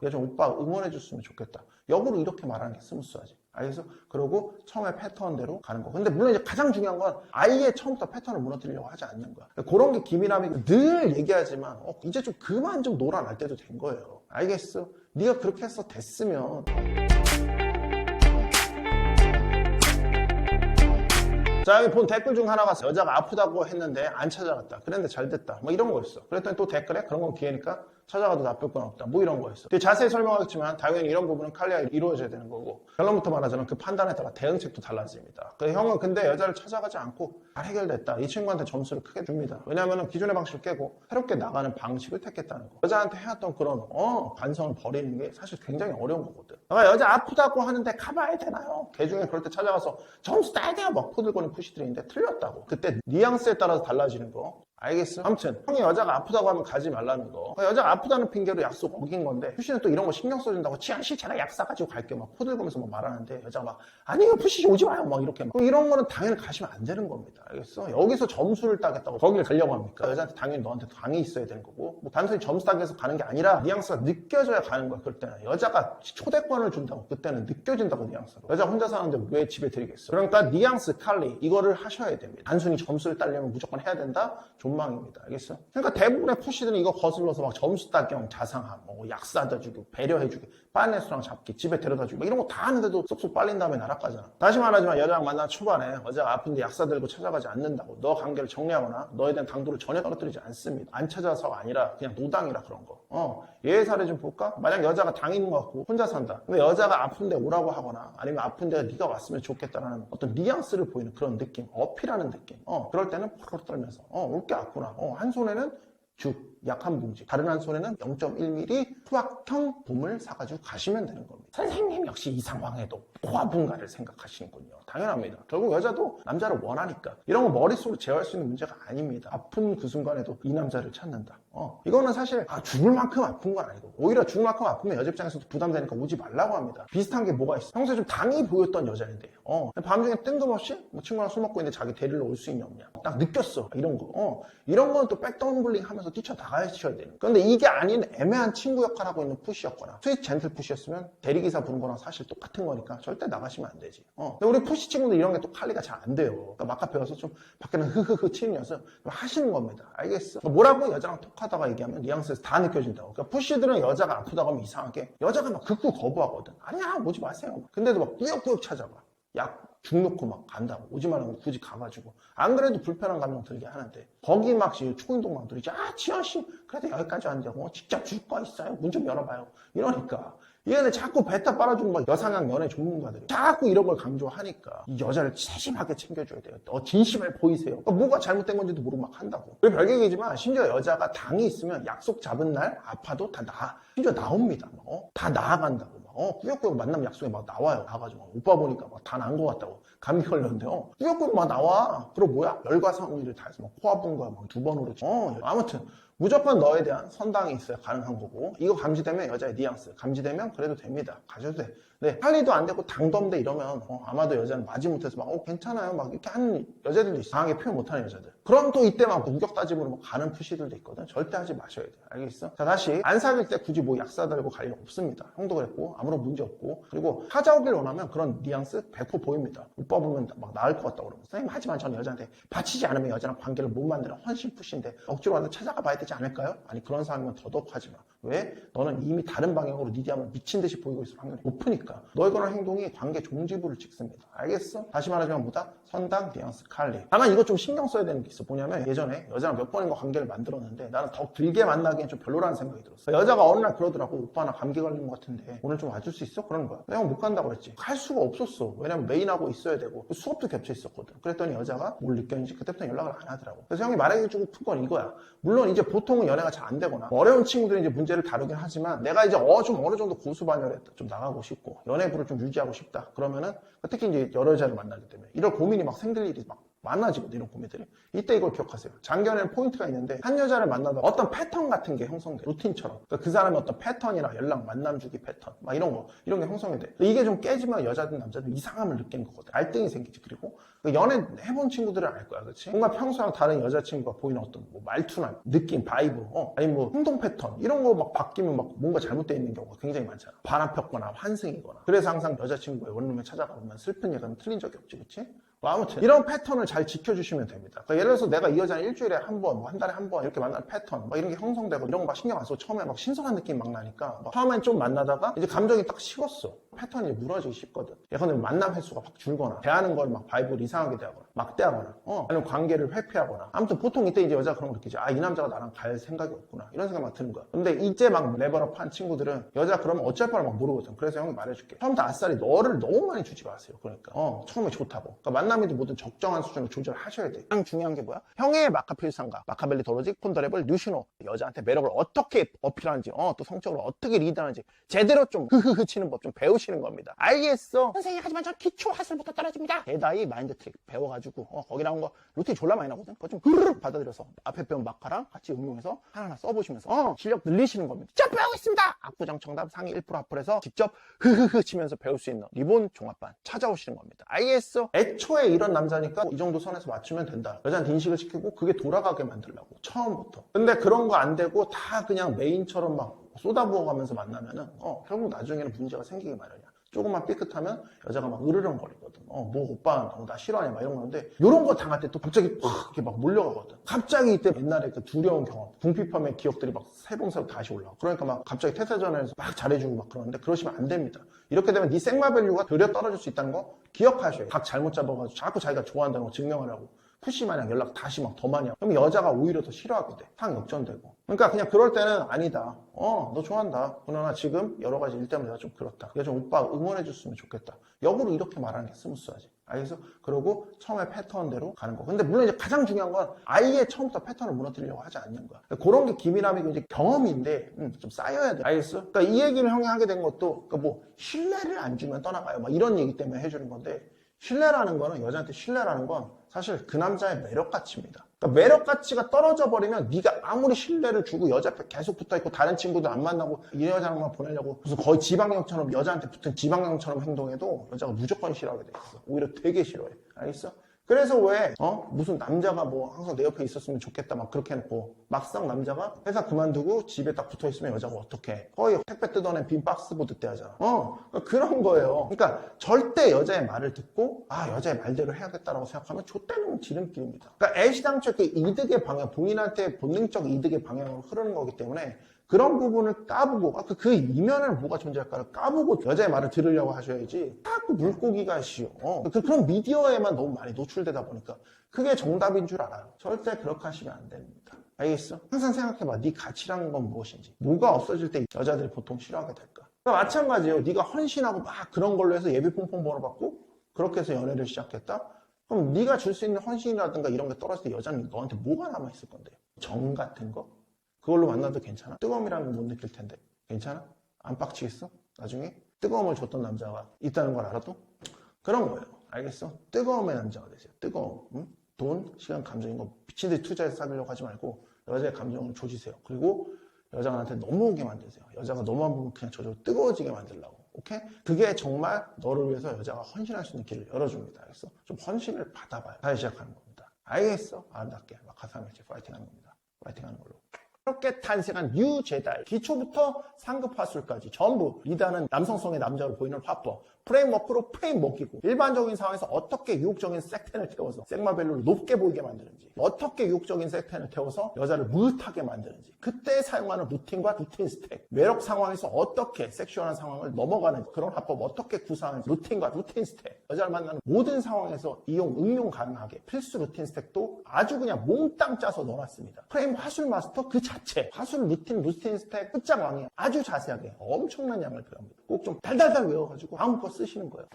그래서 좀 오빠 응원해줬으면 좋겠다. 역으로 이렇게 말하는 게 스무스하지. 알겠어? 그러고 처음에 패턴대로 가는 거. 근데 물론 이제 가장 중요한 건 아예 처음부터 패턴을 무너뜨리려고 하지 않는 거야. 그런 게 기민함이고 늘 얘기하지만 이제 좀 그만 좀 놀아날 때도 된 거예요. 알겠어? 네가 그렇게 해서 됐으면. 자, 여기 본 댓글 중 하나가 여자가 아프다고 했는데 안 찾아갔다. 그랬는데 잘 됐다. 뭐 이런 거였어. 그랬더니 또 댓글에 그런 건 기회니까 찾아가도 나쁠 건 없다. 뭐 이런 거였어. 자세히 설명하겠지만 당연히 이런 부분은 칼리아가 이루어져야 되는 거고 결론부터 말하자면 그 판단에 따라 대응책도 달라집니다. 형은 근데 여자를 찾아가지 않고 잘 해결됐다. 이 친구한테 점수를 크게 줍니다. 왜냐하면 기존의 방식을 깨고 새롭게 나가는 방식을 택했다는 거. 여자한테 해왔던 그런 관성을 버리는 게 사실 굉장히 어려운 거거든. 내가 여자 아프다고 하는데 가봐야 되나요? 개 중에 그럴 때 찾아가서 점수 따야 돼요. 막 포들거리는 푸시들인데 틀렸다고. 그때 뉘앙스에 따라서 달라지는 거. 알겠어? 아무튼 형이 여자가 아프다고 하면 가지 말라는 거. 여자가 아프다는 핑계로 약속 어긴 건데 푸시는 또 이런 거 신경 써준다고 치안 싫잖아 약 싸가지고 갈게 막 포들거면서 막 말하는데 여자가 막 아니요 푸시 오지 마요 막 이렇게 막. 이런 거는 당연히 가시면 안 되는 겁니다. 알겠어? 여기서 점수를 따겠다고 거기를 가려고 합니까? 여자한테 당연히 너한테 당이 있어야 되는 거고 뭐 단순히 점수 따기 위해서 가는 게 아니라 뉘앙스가 느껴져야 가는 거야. 그럴 때는 여자가 초대권을 준다고 그때는 느껴진다고 뉘앙스로. 여자 혼자 사는데 왜 집에 들이겠어? 그러니까 뉘앙스 칼리 이거를 하셔야 됩니다. 단순히 점수를 따려면 무조건 해야 된다? 존망입니다. 알겠어? 그러니까 대부분의 푸시들은 이거 거슬러서 막 점수 따경, 자상함, 약 사다 주고, 배려해주고, 빠네수랑 잡기, 집에 데려다 주고, 이런 거 다 하는데도 쏙쏙 빨린 다음에 날아가잖아. 다시 말하지만 여자랑 만난 초반에 여자가 아픈데 약 사들고 찾아가지 않는다고 너 관계를 정리하거나 너에 대한 당도를 전혀 떨어뜨리지 않습니다. 안 찾아서가 아니라 그냥 노당이라 그런 거. 예의 사례 좀 볼까? 만약 여자가 당 있는 것 같고 혼자 산다. 근데 여자가 아픈데 오라고 하거나 아니면 아픈데 네가 왔으면 좋겠다라는 어떤 뉘앙스를 보이는 그런 느낌, 어필하는 느낌. 그럴 때는 포로 떨면서 올 게 왔구나. 한 손에는 죽, 약 한 봉지. 다른 한 손에는 0.1mm 투약형 봄을 사가지고 가시면 되는 겁니다. 선생님 역시 이 상황에도 포화분가를 생각하시는군요. 당연합니다. 결국 여자도 남자를 원하니까. 이런 거 머릿속으로 제어할 수 있는 문제가 아닙니다. 아픈 그 순간에도 이 남자를 찾는다. 이거는 사실 죽을 만큼 아픈 건 아니고 오히려 죽을 만큼 아프면 여자 입장에서도 부담되니까 오지 말라고 합니다. 비슷한 게 뭐가 있어? 평소에 좀 당이 보였던 여자인데 밤중에 뜬금없이 친구랑 술 먹고 있는데 자기 데리러 올 수 있냐 없냐 딱 느꼈어. 이런 거. 이런 건 또 백덤블링 하면서 뛰쳐나가야 되는 거예요. 그런데 이게 아닌 애매한 친구 역할하고 있는 푸시였거나 스윗 젠틀 푸시였으면 대리기사 부른 거랑 사실 똑같은 거니까 절대 나가시면 안 되지. 근데 우리 푸시 친구들 이런 게 또 칼리가 잘 안 돼요. 그러니까 막가 배워서 좀 밖에는 흐흐흐 치는 연습 하시는 겁니다. 알겠어? 뭐라고 여자랑 톡하다가 얘기하면 뉘앙스에서 다 느껴진다고. 그러니까 푸시들은 여자가 아프다고 하면 이상하게 여자가 막 극구 거부하거든. 아니야 오지 마세요. 근데도 막 꾸역꾸역 찾아가. 약 죽 놓고 막 간다고. 오지 말라고 굳이 가가지고. 안 그래도 불편한 감정 들게 하는데 거기 막 초인동만 들이지. 지현씨 그래도 여기까지 왔는데 직접 줄 거 있어요? 문 좀 열어봐요. 이러니까 얘네 자꾸 뱉다 빨아주는 막 여상향 연애 전문가들이 자꾸 이런 걸 강조하니까 이 여자를 세심하게 챙겨줘야 돼요. 진심을 보이세요. 그러니까 뭐가 잘못된 건지도 모르고 막 한다고. 왜 별개이지만 심지어 여자가 당이 있으면 약속 잡은 날 아파도 다 심지어 나옵니다. 다 나아간다고. 꾸역꾸역 만남 약속에 막 나와요. 나와가지고 오빠 보니까 막 다 난 것 같다고. 감기 걸렸는데요. 꾸역꾸역 막 나와. 그럼 뭐야? 열과 성의를 다해서 막 포화분과 막 2번 오르지. 아무튼 무조건 너에 대한 선당이 있어야 가능한 거고 이거 감지되면 여자의 뉘앙스 감지되면 그래도 됩니다. 가셔도 돼. 근데 할리도 안 되고 당도 없는데 이러면 아마도 여자는 마지못해서 막 괜찮아요 막 이렇게 하는 여자들도 있어. 강하게 표현 못하는 여자들. 그럼 또 이때 막 우격 따짐으로 막 가는 푸시들도 있거든. 절대 하지 마셔야 돼. 알겠어? 자 다시 안 사귈 때 굳이 뭐 약사 들고 갈 일 없습니다. 형도 그랬고 아무런 문제 없고 그리고 찾아오길 원하면 그런 뉘앙스 100% 보입니다. 오빠 보면 막 나을 것 같다고 그러면 선생님 하지만 저는 여자한테 바치지 않으면 여자랑 관계를 못 만드는 헌신 푸시인데 억지로 와서 찾아가 봐야 되지 않을까요? 아니 그런 상황이면 더더욱 하지 마. 왜? 너는 이미 다른 방향으로 니디하면 미친 듯이 보이고 있을 확률이 높으니까 너의 그런 행동이 관계 종지부를 찍습니다. 알겠어? 다시 말하자면 뭐다? 선당, 뉘앙스, 칼리. 다만 이거 좀 신경 써야 되는 게 있어. 뭐냐면 예전에 여자랑 몇 번인가 관계를 만들었는데 나는 더 길게 만나기엔 좀 별로라는 생각이 들었어. 여자가 어느 날 그러더라고. 오빠 나 감기 걸린 것 같은데 오늘 좀 와줄 수 있어? 그러는 거야. 내가 못 간다고 그랬지. 갈 수가 없었어. 왜냐면 메인하고 있어야 되고 수업도 겹쳐 있었거든. 그랬더니 여자가 뭘 느꼈는지 그때부터 연락을 안 하더라고. 그래서 형이 말해주고 푼 건 이거야. 물론 이제 보통은 연애가 잘 안 되거나 어려운 친구들이 이제 문제를 다루긴 하지만 내가 이제 좀 어느 정도 고수반열했다. 좀 나가고 싶고 연애부를 좀 유지하고 싶다. 그러면은 특히 이제 여러 여자를 만나기 때문에 이런 고민이 막 생길 일이 막 많아지거든, 이런 고민들이. 이때 이걸 기억하세요. 장기연애는 포인트가 있는데 한 여자를 만나다 어떤 패턴 같은 게 형성돼. 루틴처럼. 그러니까 그 사람의 어떤 패턴이나 연락, 만남 주기 패턴 막 이런 게 형성이 돼. 이게 좀 깨지면 여자든 남자든 이상함을 느끼는 거거든. 알등이 생기지. 그리고 연애 해본 친구들은 알 거야, 그렇지? 뭔가 평소랑 다른 여자친구가 보이는 어떤 뭐 말투나 느낌, 바이브, 아니면 뭐 행동 패턴 이런 거 막 바뀌면 막 뭔가 잘못되어 있는 경우가 굉장히 많잖아. 바람 폈거나 환승이거나. 그래서 항상 여자친구의 원룸에 찾아가보면 슬픈 예감이 틀린 적이 없지, 그렇지? 뭐 아무튼 이런 패턴을 잘 지켜주시면 됩니다. 그러니까 예를 들어서 내가 이 여자를 일주일에 한 번, 뭐 한 달에 한 번 이렇게 만나는 패턴 막 이런 게 형성되고 이런 거 막 신경 안 쓰고 처음에 막 신선한 느낌 막 나니까 막 처음엔 좀 만나다가 이제 감정이 딱 식었어. 패턴이 무너지기 쉽거든. 예컨대 만남 횟수가 막 줄거나 대하는 걸 막 바이브를 이상하게 대하거나 막대하거나 아니면 관계를 회피하거나 아무튼 보통 이때 이제 여자가 그런 거 느끼지. 아, 이 남자가 나랑 갈 생각이 없구나 이런 생각 막 드는 거야. 근데 이제 막 레벨업 한 친구들은 여자 그러면 어쩔 바를 막 모르거든. 그래서 형이 말해줄게. 처음부터 아싸리 너를 너무 많이 주지 마세요. 그러니까 처음에 좋다고. 그러니까 만남에도 뭐든 적정한 수준을 조절하셔야 돼. 가장 중요한 게 뭐야? 형의 마카필상가, 마카벨리 도로직, 폰더레블, 뉴시노. 여자한테 매력을 어떻게 어필하는지, 또 성적으로 어떻게 리드하는지 제대로 좀 흐흐흐 치는 법 좀 배우시는 겁니다. 알겠어. 선생님, 하지만 저 기초 하슬부터 떨어집니다. 대다이 마인드 트릭 배워가지고 거기 나온 거 루틴 졸라 많이 나오거든. 그거 좀 흐르륵 받아들여서 앞에 배운 마카랑 같이 응용해서 하나하나 써보시면서 실력 늘리시는 겁니다. 자, 배우고 있습니다. 압구정 정답 상위 1% 앞을해서 직접 흐흐흐 치면서 배울 수 있는 리본 종합반 찾아오시는 겁니다. 알겠어? 애초에 이런 남자니까 이 정도 선에서 맞추면 된다. 여자한테 인식을 시키고 그게 돌아가게 만들려고 처음부터. 근데 그런 거 안 되고 다 그냥 메인처럼 막 쏟아부어가면서 만나면은 결국 나중에는 문제가 생기기 마련이야. 조금만 삐끗하면 여자가 막 으르렁거리거든. 뭐 오빠 나 싫어하냐 막 이런 건데 이런 거 당할 때 또 갑자기 확 이렇게 막 몰려가거든. 갑자기 이때 옛날에 그 두려운 경험, 궁핍함의 기억들이 막 새봉새로 다시 올라와. 그러니까 막 갑자기 태세전에서 막 잘해주고 막 그러는데 그러시면 안 됩니다. 이렇게 되면 네 생마밸류가 되려 떨어질 수 있다는 거 기억하셔요. 각 잘못 잡아가지고 자꾸 자기가 좋아한다는 거 증명하려고 푸시 마냥 연락 다시 막 더 많이 하고 그럼 여자가 오히려 더 싫어하게 돼. 상역전되고. 그러니까 그냥 그럴 때는 아니다. 너 좋아한다. 그러나 지금 여러 가지 일 때문에 내가 좀 그렇다. 그래서 좀 오빠 응원해 줬으면 좋겠다. 역으로 이렇게 말하는 게 스무스하지. 알겠어? 그러고 처음에 패턴대로 가는 거. 근데 물론 이제 가장 중요한 건 아예 처음부터 패턴을 무너뜨리려고 하지 않는 거야. 그런 게 기민함이고 이제 경험인데 좀 쌓여야 돼. 알겠어? 그러니까 이 얘기를 형이 하게 된 것도 그러니까 뭐 신뢰를 안 주면 떠나가요. 막 이런 얘기 때문에 해주는 건데 신뢰라는 거는 여자한테 신뢰라는 건 사실 그 남자의 매력 가치입니다. 그러니까 매력 가치가 떨어져 버리면 네가 아무리 신뢰를 주고 여자 앞에 계속 붙어있고 다른 친구도 안 만나고 이 여자랑만 보내려고 무슨 거의 지방령처럼 여자한테 붙은 지방령처럼 행동해도 여자가 무조건 싫어하게 돼 있어. 오히려 되게 싫어해. 알겠어? 그래서 왜 무슨 남자가 뭐 항상 내 옆에 있었으면 좋겠다 막 그렇게 해놓고 막상 남자가 회사 그만두고 집에 딱 붙어있으면 여자가 어떡해. 거의 택배 뜯어낸 빈 박스 보듯 때 하잖아. 그런 거예요. 그러니까 절대 여자의 말을 듣고 여자의 말대로 해야겠다라고 생각하면 좆되는 지름길입니다. 그러니까 애시당초 그 이득의 방향, 본인한테 본능적 이득의 방향으로 흐르는 거기 때문에 그런 부분을 까보고 그 이면에는 뭐가 존재할까를 까보고 여자의 말을 들으려고 하셔야지 자꾸 물고기가 쉬워. 그런 미디어에만 너무 많이 노출되다 보니까 그게 정답인 줄 알아요. 절대 그렇게 하시면 안 됩니다. 알겠어? 항상 생각해봐. 네 가치라는 건 무엇인지. 뭐가 없어질 때 여자들이 보통 싫어하게 될까? 그러니까 마찬가지예요. 네가 헌신하고 막 그런 걸로 해서 예비 퐁퐁 번호받고 그렇게 해서 연애를 시작했다? 그럼 네가 줄 수 있는 헌신이라든가 이런 게 떨어질 때 여자는 너한테 뭐가 남아있을 건데? 정 같은 거? 그걸로 만나도 괜찮아? 뜨거움이라는 걸 못 느낄 텐데 괜찮아? 안 빡치겠어? 나중에 뜨거움을 줬던 남자가 있다는 걸 알아도? 그런 거예요. 알겠어? 뜨거움의 남자가 되세요. 뜨거움. 응? 돈, 시간, 감정인 거 미친 듯이 투자해서 사귀려고 하지 말고 여자의 감정을 조지세요. 그리고 여자가 나한테 넘어오게 만드세요. 여자가 너만 보면 그냥 저절로 뜨거워지게 만들라고. 오케이? 그게 정말 너를 위해서 여자가 헌신할 수 있는 길을 열어줍니다. 알겠어? 좀 헌신을 받아봐요. 다시 시작하는 겁니다. 알겠어? 아름답게 마카사메치 파이팅 하는 겁니다. 파이팅 하는 걸로. 그렇게 탄생한 뉴 제다이. 기초부터 상급 화술까지 전부 리드하는 남성성의 남자로 보이는 화법. 프레임워크로 프레임 먹이고 일반적인 상황에서 어떻게 유혹적인 섹텐을 태워서 생마밸류를 높게 보이게 만드는지 어떻게 유혹적인 섹텐을 태워서 여자를 무릇하게 만드는지 그때 사용하는 루틴과 루틴 스택 매력 상황에서 어떻게 섹슈얼한 상황을 넘어가는지 그런 화법 어떻게 구사하는지 루틴과 루틴 스택 여자를 만나는 모든 상황에서 이용 응용 가능하게 필수 루틴 스택도 아주 그냥 몽땅 짜서 넣어놨습니다. 프레임 화술 마스터 그 자체 화술 루틴 스택 끝장왕이에요. 아주 자세하게 엄청난 양을 필요합니다. 꼭 좀 달달달 외워가지고 다음 거 쓰시는 거예요.